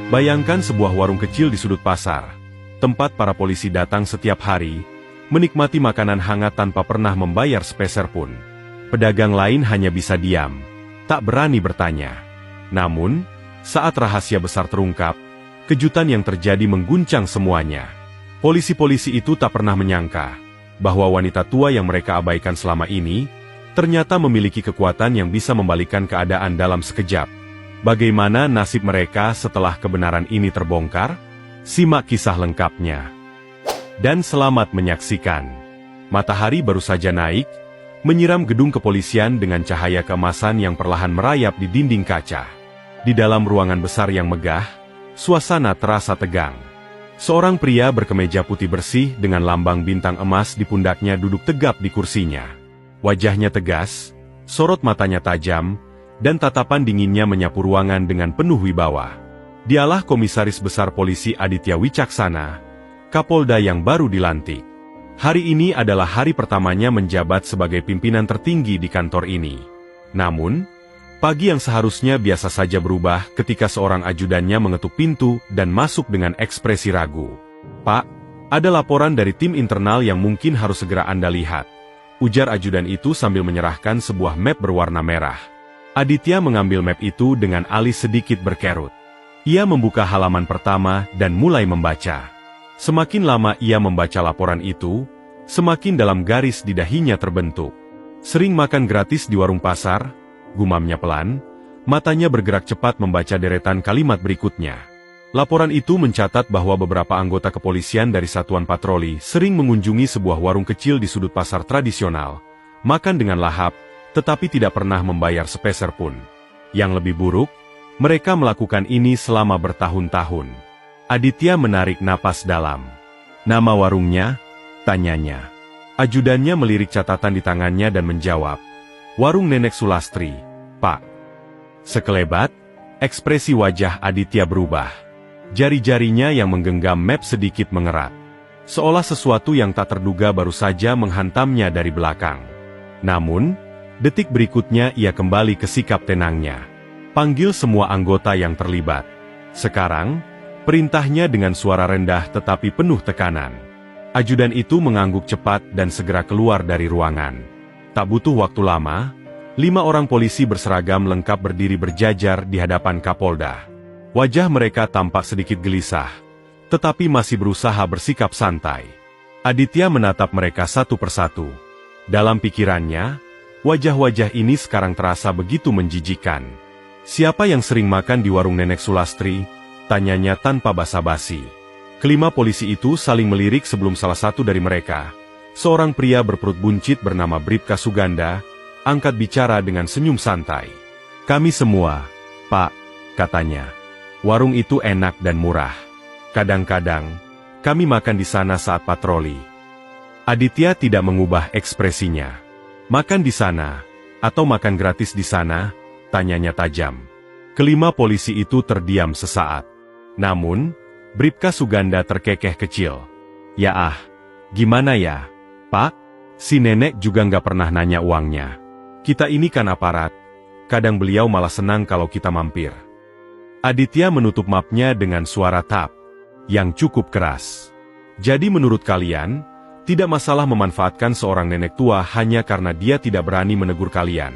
Bayangkan sebuah warung kecil di sudut pasar, tempat para polisi datang setiap hari, menikmati makanan hangat tanpa pernah membayar sepeser pun. Pedagang lain hanya bisa diam, tak berani bertanya. Namun, saat rahasia besar terungkap, kejutan yang terjadi mengguncang semuanya. Polisi-polisi itu tak pernah menyangka bahwa wanita tua yang mereka abaikan selama ini, ternyata memiliki kekuatan yang bisa membalikkan keadaan dalam sekejap. Bagaimana nasib mereka setelah kebenaran ini terbongkar? Simak kisah lengkapnya. Dan selamat menyaksikan. Matahari baru saja naik, menyiram gedung kepolisian dengan cahaya keemasan yang perlahan merayap di dinding kaca. Di dalam ruangan besar yang megah, suasana terasa tegang. Seorang pria berkemeja putih bersih dengan lambang bintang emas di pundaknya duduk tegap di kursinya. Wajahnya tegas, sorot matanya tajam, dan tatapan dinginnya menyapu ruangan dengan penuh wibawa. Dialah Komisaris Besar Polisi Aditya Wicaksana, Kapolda yang baru dilantik. Hari ini adalah hari pertamanya menjabat sebagai pimpinan tertinggi di kantor ini. Namun, pagi yang seharusnya biasa saja berubah ketika seorang ajudannya mengetuk pintu dan masuk dengan ekspresi ragu. "Pak, ada laporan dari tim internal yang mungkin harus segera Anda lihat," ujar ajudan itu sambil menyerahkan sebuah map berwarna merah. Aditya mengambil map itu dengan alis sedikit berkerut. Ia membuka halaman pertama dan mulai membaca. Semakin lama ia membaca laporan itu, semakin dalam garis di dahinya terbentuk. Sering makan gratis di warung pasar, gumamnya pelan, matanya bergerak cepat membaca deretan kalimat berikutnya. Laporan itu mencatat bahwa beberapa anggota kepolisian dari satuan patroli sering mengunjungi sebuah warung kecil di sudut pasar tradisional, makan dengan lahap, tetapi tidak pernah membayar sepeser pun. Yang lebih buruk, mereka melakukan ini selama bertahun-tahun. Aditya menarik napas dalam. "Nama warungnya?" tanyanya. Ajudannya melirik catatan di tangannya dan menjawab, "Warung Nenek Sulastri, Pak." Sekelebat, ekspresi wajah Aditya berubah. Jari-jarinya yang menggenggam map sedikit mengerat. Seolah sesuatu yang tak terduga baru saja menghantamnya dari belakang. Namun, detik berikutnya ia kembali ke sikap tenangnya. Panggil semua anggota yang terlibat. Sekarang, perintahnya dengan suara rendah tetapi penuh tekanan. Ajudan itu mengangguk cepat dan segera keluar dari ruangan. Tak butuh waktu lama, 5 orang polisi berseragam lengkap berdiri berjajar di hadapan Kapolda. Wajah mereka tampak sedikit gelisah, tetapi masih berusaha bersikap santai. Aditya menatap mereka satu persatu. Dalam pikirannya, wajah-wajah ini sekarang terasa begitu menjijikkan. "Siapa yang sering makan di warung Nenek Sulastri?" tanyanya tanpa basa-basi. Kelima polisi itu saling melirik sebelum salah satu dari mereka, seorang pria berperut buncit bernama Bribka Suganda, angkat bicara dengan senyum santai. "Kami semua, Pak," katanya. "Warung itu enak dan murah. Kadang-kadang, kami makan di sana saat patroli." Aditya tidak mengubah ekspresinya. "Makan di sana, atau makan gratis di sana?" tanyanya tajam. Kelima polisi itu terdiam sesaat. Namun, Bribka Suganda terkekeh kecil. "Ya gimana ya, Pak? Si nenek juga nggak pernah nanya uangnya. Kita ini kan aparat, kadang beliau malah senang kalau kita mampir." Aditya menutup mapnya dengan suara tap yang cukup keras. "Jadi menurut kalian, tidak masalah memanfaatkan seorang nenek tua hanya karena dia tidak berani menegur kalian?"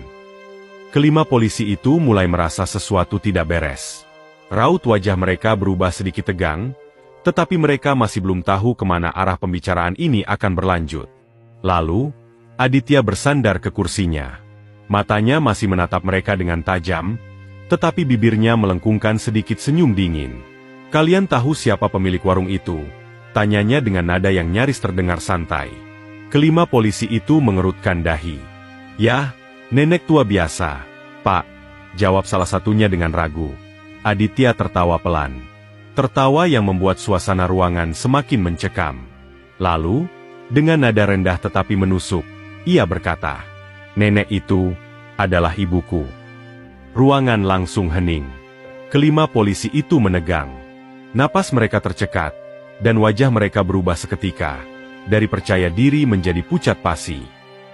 Kelima polisi itu mulai merasa sesuatu tidak beres. Raut wajah mereka berubah sedikit tegang, tetapi mereka masih belum tahu kemana arah pembicaraan ini akan berlanjut. Lalu, Aditya bersandar ke kursinya. Matanya masih menatap mereka dengan tajam, tetapi bibirnya melengkungkan sedikit senyum dingin. "Kalian tahu siapa pemilik warung itu?" tanyanya dengan nada yang nyaris terdengar santai. Kelima polisi itu mengerutkan dahi. "Ya, nenek tua biasa, Pak," jawab salah satunya dengan ragu. Aditya tertawa pelan. Tertawa yang membuat suasana ruangan semakin mencekam. Lalu, dengan nada rendah tetapi menusuk, ia berkata, "Nenek itu adalah ibuku." Ruangan langsung hening. Kelima polisi itu menegang. Napas mereka tercekat, dan wajah mereka berubah seketika, dari percaya diri menjadi pucat pasi.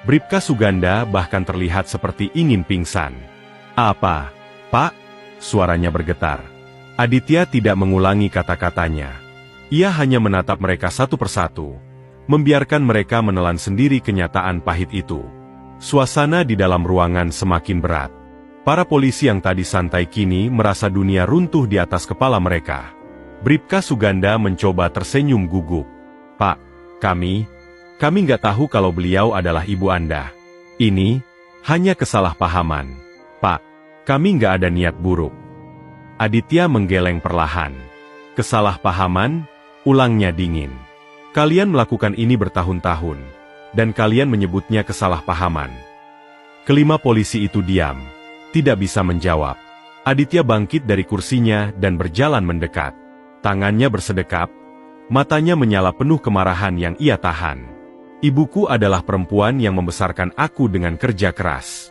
Bribka Suganda bahkan terlihat seperti ingin pingsan. Apa, Pak? Suaranya bergetar. Aditya tidak mengulangi kata-katanya. Ia hanya menatap mereka satu persatu, membiarkan mereka menelan sendiri kenyataan pahit itu. Suasana di dalam ruangan semakin berat. Para polisi yang tadi santai kini merasa dunia runtuh di atas kepala mereka. Bribka Suganda mencoba tersenyum gugup. Pak, kami nggak tahu kalau beliau adalah ibu Anda. Ini hanya kesalahpahaman. Pak, kami nggak ada niat buruk. Aditya menggeleng perlahan. Kesalahpahaman, ulangnya dingin. Kalian melakukan ini bertahun-tahun, dan kalian menyebutnya kesalahpahaman. Kelima polisi itu diam, tidak bisa menjawab. Aditya bangkit dari kursinya dan berjalan mendekat. Tangannya bersedekap, matanya menyala penuh kemarahan yang ia tahan. Ibuku adalah perempuan yang membesarkan aku dengan kerja keras.